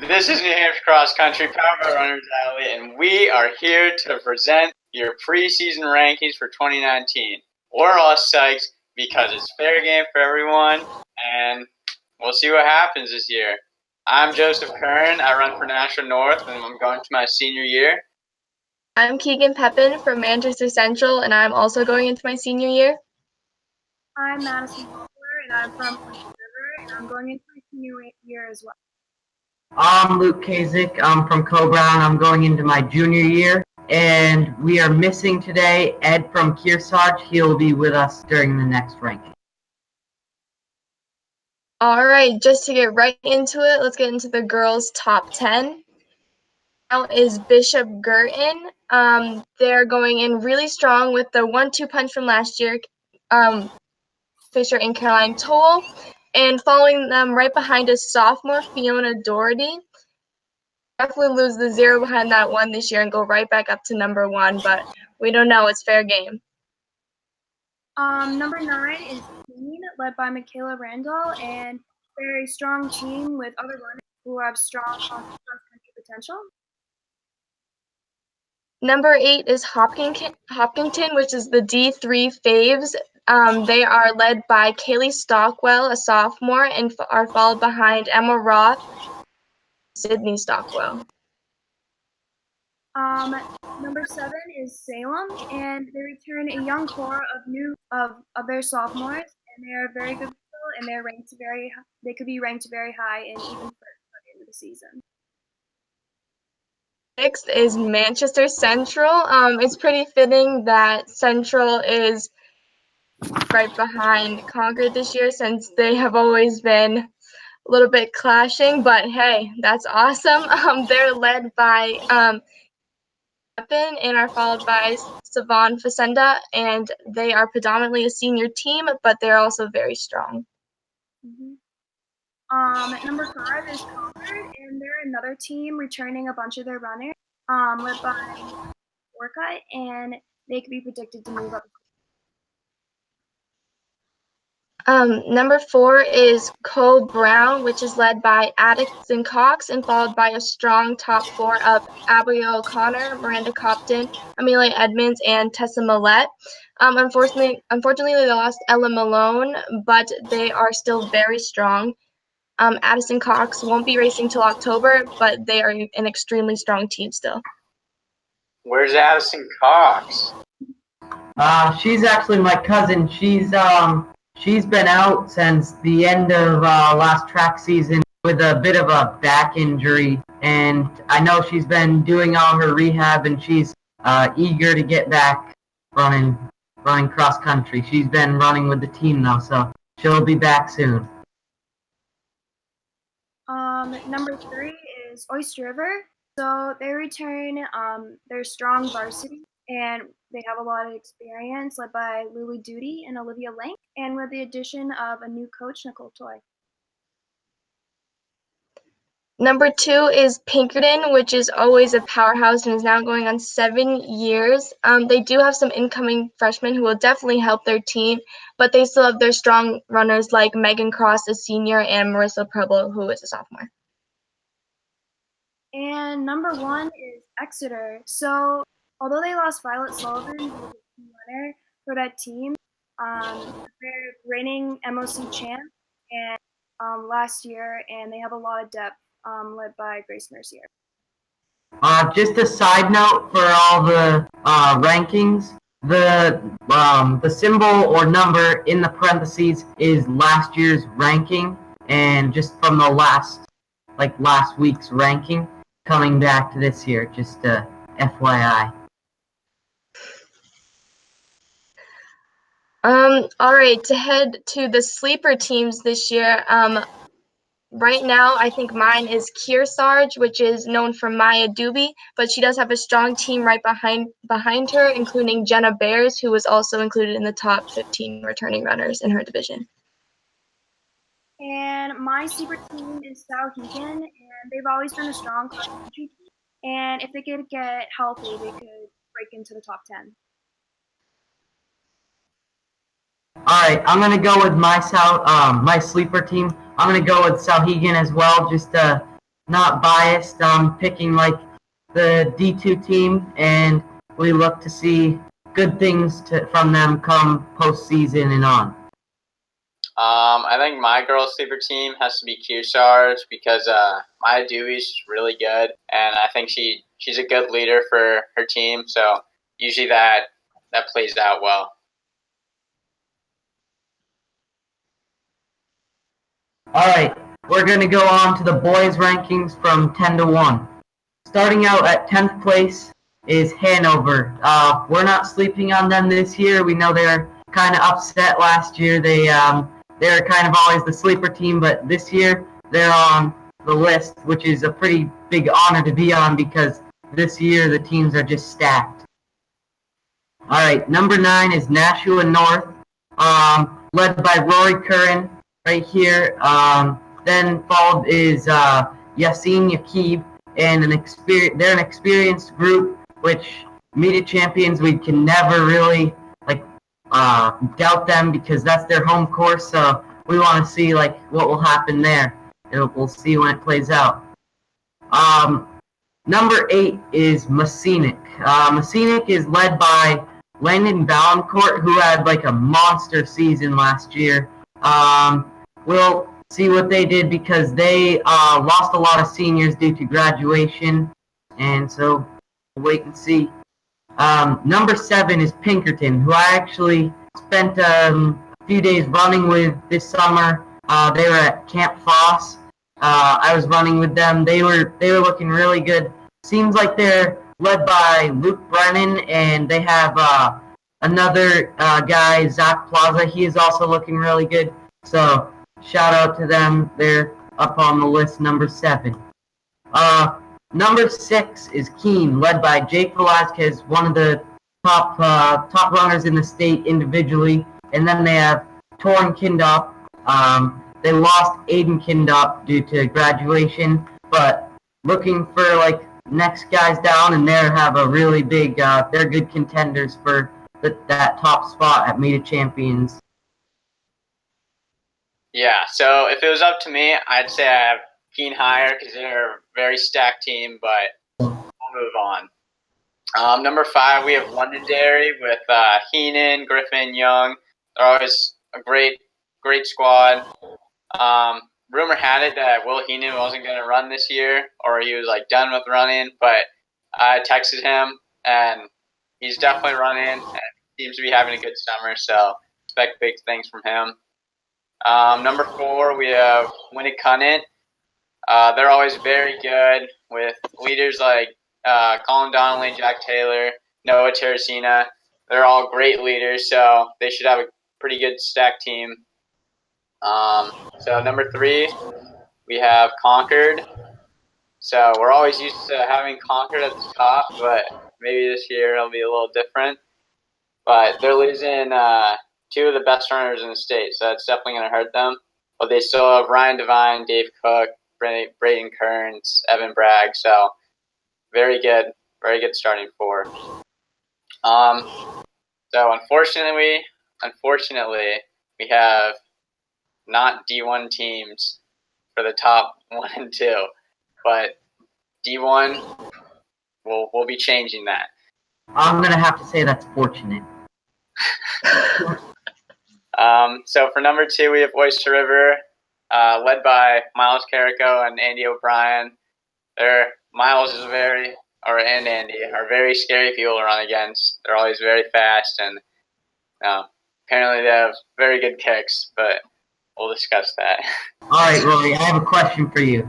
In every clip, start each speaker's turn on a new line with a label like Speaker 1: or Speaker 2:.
Speaker 1: This is New Hampshire Cross Country Powered by Runners Alley, and we are here to present your preseason rankings for 2019. We're all psyched because it's fair game for everyone, and we'll see what happens this year. I'm Joseph Kern. I run for National North, and I'm going to my senior year.
Speaker 2: I'm Keegan Pepin from Manchester Central, and I'm also going into my senior year.
Speaker 3: I'm Madison Butler, and I'm from Oyster River, and I'm going into my senior year as well.
Speaker 4: I'm Luke Kasich. I'm from Co-Brown. I'm going into my junior year, and we are missing today Ed from Kearsarge. He'll be with us during the next ranking.
Speaker 2: All right, just to get right into it, let's get into the girls' top 10. Now is Bishop Girton. They're going in really strong with the 1-2 punch from last year, Fisher and Caroline Toll, and following them right behind is sophomore Fiona Doherty. Definitely lose the 0 behind that 1 this year and go right back up to number 1, but we don't know. It's fair game.
Speaker 3: Number 9 is Queen, led by Michaela Randall, and they're a strong team with other runners who have strong cross-country potential.
Speaker 2: Number 8 is Hopkinton, which is the D3 Faves. They are led by Kaylee Stockwell, a sophomore, and are followed behind Emma Roth, Sydney Stockwell.
Speaker 3: Number 7 is Salem, and they return a young core of their sophomores, and they are very good people, and they could be ranked very high and even further by the end of the season.
Speaker 2: 6th is Manchester Central. It's pretty fitting that Central is right behind Concord this year, since they have always been a little bit clashing, but hey, that's awesome. They're led by and are followed by Savon Facenda, and they are predominantly a senior team, but they're also very strong.
Speaker 3: Number 5 is Concord, and they're another team returning a bunch of their runners, led by Orca, and they could be predicted to move up.
Speaker 2: Number 4 is Co-Brown, which is led by Addison Cox and followed by a strong top 4 of Abigail O'Connor, Miranda Copton, Amelia Edmonds, and Tessa Millette. Unfortunately, they lost Ella Malone, but they are still very strong. Addison Cox won't be racing till October, but they are an extremely strong team still.
Speaker 1: Where's Addison Cox?
Speaker 4: She's actually my cousin. She's been out since the end of last track season with a bit of a back injury, and I know she's been doing all her rehab, and she's eager to get back running cross country. She's been running with the team though, so she'll be back soon.
Speaker 3: Number 3 is Oyster River. So they return their strong varsity, and they have a lot of experience, led by Lily Duty and Olivia Link, and with the addition of a new coach, Nicole Toy.
Speaker 2: Number 2 is Pinkerton, which is always a powerhouse and is now going on 7 years. They do have some incoming freshmen who will definitely help their team, but they still have their strong runners like Megan Cross, a senior, and Marissa Preble, who is a sophomore.
Speaker 3: And number 1 is Exeter. So although they lost Violet Sullivan, who was a key runner for that team, they're reigning MOC champ and last year, and they have a lot of depth, led by Grace Mercier.
Speaker 4: Just a side note for all the rankings, the symbol or number in the parentheses is last year's ranking, and just from the last week's ranking coming back to this year, just FYI.
Speaker 2: All right, to head to the sleeper teams this year, right now, I think mine is Kearsarge, which is known for Maya Doobie, but she does have a strong team right behind her, including Jenna Bears, who was also included in the top 15 returning runners in her division.
Speaker 3: And my sleeper team is Souhegan, and they've always been a strong cross-country team. And if they could get healthy, they could break into the top 10.
Speaker 4: All right, I'm gonna go with my sleeper team. I'm gonna go with Souhegan as well, just to not biased. I'm picking like the D2 team, and we look to see good things from them come postseason and on.
Speaker 1: I think my girls' sleeper team has to be Q-Stars because Maya Dewey's really good, and I think she's a good leader for her team. So usually that plays out well.
Speaker 4: All right, we're going to go on to the boys' rankings from 10 to 1. Starting out at 10th place is Hanover. We're not sleeping on them this year. We know they're kind of upset last year. They're kind of always the sleeper team, but this year they're on the list, which is a pretty big honor to be on because this year the teams are just stacked. All right, number 9 is Nashua North, led by Rory Curran right here. Then followed is Yassine Yaqib, and they're an experienced group, which media champions we can never really doubt them because that's their home course. So we want to see what will happen there. We'll see when it plays out. Number 8 is Messinic. Messinic is led by Landon Valancourt, who had a monster season last year. We'll see what they did because they lost a lot of seniors due to graduation, and so we'll wait and see. Number 7 is Pinkerton, who I actually spent a few days running with this summer. They were at Camp Foss. I was running with them. They were looking really good. Seems like they're led by Luke Brennan, and they have another guy, Zach Plaza. He is also looking really good. So shout out to them. They're up on the list, number 7. Number 6 is Keene, led by Jake Velasquez, one of the top runners in the state individually. And then they have Torin Kindop. They lost Aiden Kindop due to graduation, but looking for next guys down, and they have a really big. They're good contenders for that top spot at Media Champions.
Speaker 1: Yeah, so if it was up to me, I'd say I have Keene higher because they're a very stacked team, but we'll move on. Number 5, we have Londonderry with Heenan, Griffin, Young. They're always a great squad. Rumor had it that Will Heenan wasn't going to run this year, or he was done with running, but I texted him, and he's definitely running, and seems to be having a good summer, so expect big things from him. Number 4, we have Winnicott. They're always very good with leaders like Colin Donnelly, Jack Taylor, Noah Teresina. They're all great leaders, so they should have a pretty good stacked team. So number 3, we have Concord. So we're always used to having Concord at the top, but maybe this year it'll be a little different. But they're losing 2 of the best runners in the state, so that's definitely going to hurt them. But they still have Ryan Devine, Dave Cook, Braden Kearns, Evan Bragg. So very good starting 4. So unfortunately, we have not D1 teams for the top 1 and 2, but D1 we'll be changing that.
Speaker 4: I'm gonna have to say that's fortunate.
Speaker 1: So for number 2, we have Oyster River, led by Miles Carrico and Andy O'Brien. Miles and Andy are very scary people to run against. They're always very fast, and apparently they have very good kicks, but we'll discuss that.
Speaker 4: All right, Rory, I have a question for you.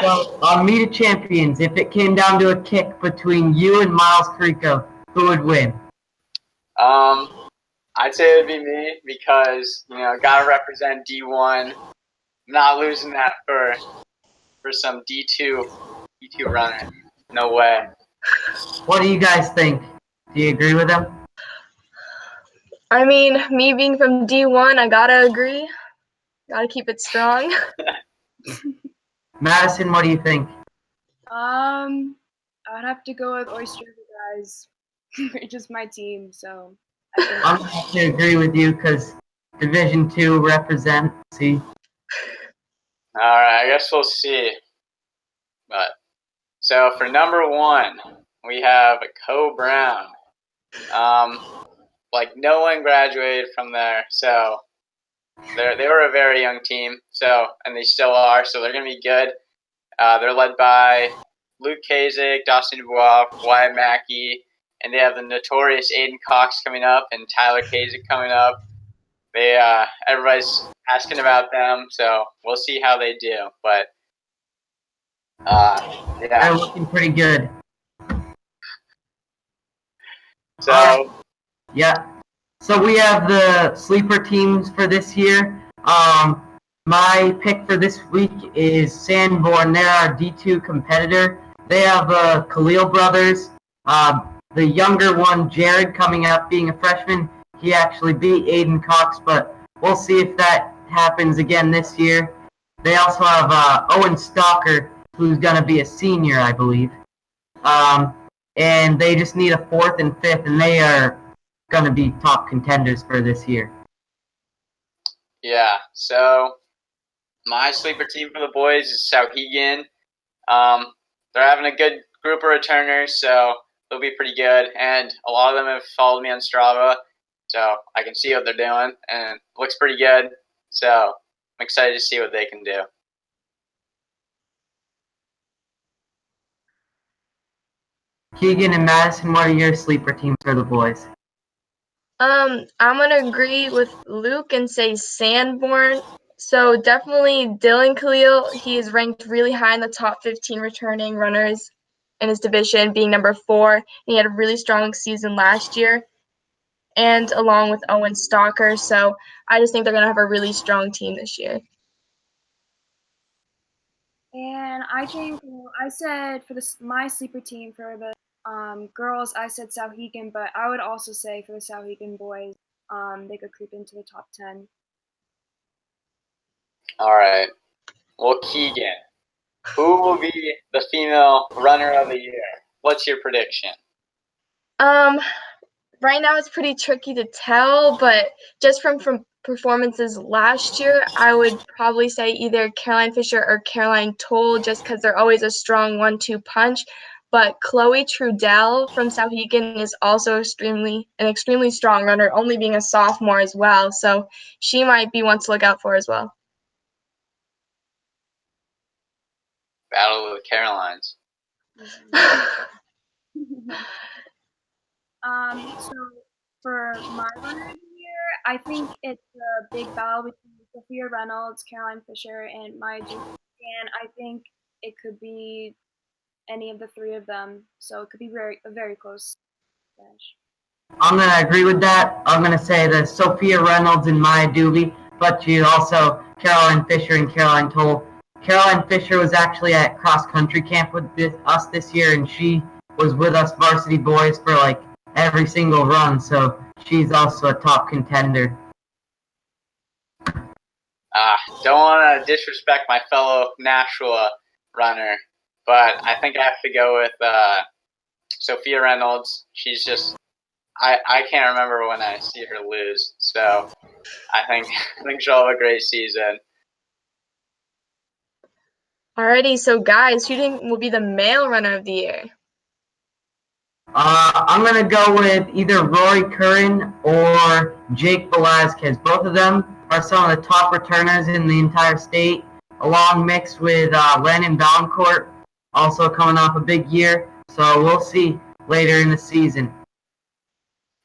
Speaker 4: So, on Media Champions, if it came down to a kick between you and Miles Carrico, who would win?
Speaker 1: I'd say it would be me because, gotta represent D1. Not losing that for some D2 runner. No way.
Speaker 4: What do you guys think? Do you agree with them?
Speaker 2: I mean, me being from D1, I gotta agree. Gotta keep it strong.
Speaker 4: Madison, what do you think?
Speaker 3: I'd have to go with Oyster River guys. It's just my team, so I think
Speaker 4: I'm going to have to agree with you because Division 2 represent. See?
Speaker 1: All right, I guess we'll see. But so for number 1, we have Co Brown. Like no one graduated from there, so they were a very young team. So and they still are. So they're gonna be good. They're led by Luke Kasich, Dawson Dubois, Wyatt Mackey, and they have the notorious Aiden Cox coming up and Tyler Kasich coming up. They everybody's asking about them, so we'll see how they do. But
Speaker 4: They're
Speaker 1: yeah.
Speaker 4: looking pretty good.
Speaker 1: So
Speaker 4: yeah. So we have the sleeper teams for this year. My pick for this week is Sanborn. They're our D2 competitor. They have the Khalil brothers. The younger one, Jared, coming up being a freshman. He actually beat Aiden Cox, but we'll see if that happens again this year. They also have Owen Stalker, who's going to be a senior, I believe. And they just need a 4th and 5th, and they are going to be top contenders for this year.
Speaker 1: yeah, so my sleeper team for the boys is Sauhegan. They're having a good group of returners, so they'll be pretty good. And a lot of them have followed me on Strava, so I can see what they're doing, and it looks pretty good. So I'm excited to see what they can do.
Speaker 4: Keegan and Madison, what are your sleeper teams for the boys?
Speaker 2: I'm gonna agree with Luke and say Sanborn. So definitely Dylan Khalil. He is ranked really high in the top 15 returning runners in his division, being number 4. He had a really strong season last year, and along with Owen Stalker. So I just think they're gonna have a really strong team this year.
Speaker 3: And I think I said for my sleeper team for the girls, I said Sauhegan, but I would also say for the Sauhegan boys, they could creep into the top 10.
Speaker 1: All right. Well, Keegan, who will be the female runner of the year? What's your prediction?
Speaker 2: Right now it's pretty tricky to tell, but just from performances last year, I would probably say either Caroline Fisher or Caroline Toll, just because they're always a strong 1-2 punch. But Chloe Trudell from Sauhegan is also an extremely strong runner, only being a sophomore as well. So she might be one to look out for as well.
Speaker 1: Battle of the Carolines.
Speaker 3: So for my runner of the year, I think it's a big battle between Sophia Reynolds, Caroline Fisher, and Maya Duke. And I think it could be any of the 3 of them. So it could be a very close finish.
Speaker 4: I'm going to agree with that. I'm going to say that Sophia Reynolds and Maya Doobie, but you also Caroline Fisher and Caroline Toll. Caroline Fisher was actually at cross-country camp with us this year, and she was with us varsity boys for like every single run, so she's also a top contender.
Speaker 1: Don't want to disrespect my fellow Nashua runner, but I think I have to go with Sophia Reynolds. She's just I can't remember when I see her lose, so I think she'll have a great season.
Speaker 2: Alrighty, so guys, who do you think will be the male runner of the year?
Speaker 4: I'm going to go with either Rory Curran or Jake Velasquez. Both of them are some of the top returners in the entire state, along mixed with Landon Valancourt, also coming off a big year. So we'll see later in the season.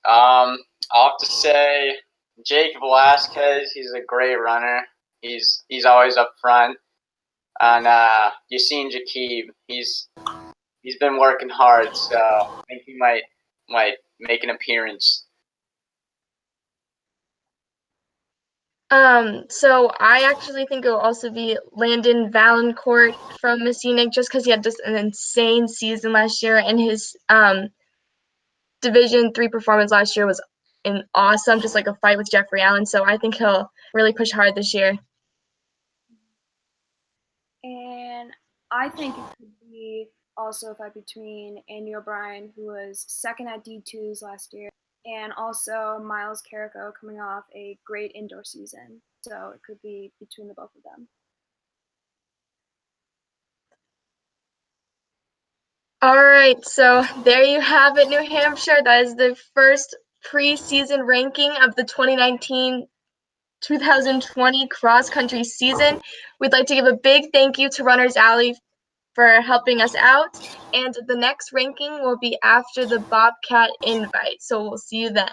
Speaker 1: I'll have to say Jake Velasquez. He's a great runner. He's always up front. And Yassine Jakib, he's been working hard, so I think he might make an appearance.
Speaker 2: So I actually think it will also be Landon Valancourt from Messina, just because he had just an insane season last year, and his Division 3 performance last year was awesome, just like a fight with Jeffrey Allen. So I think he'll really push hard this year.
Speaker 3: And I think it could be also a fight between Andy O'Brien, who was second at D2s last year, and also Miles Carrico coming off a great indoor season. So it could be between the both of them.
Speaker 2: All right, so there you have it, New Hampshire. That is the first preseason ranking of the 2019-2020 cross-country season. We'd like to give a big thank you to Runners Alley for helping us out, and the next ranking will be after the Bobcat invite, so we'll see you then.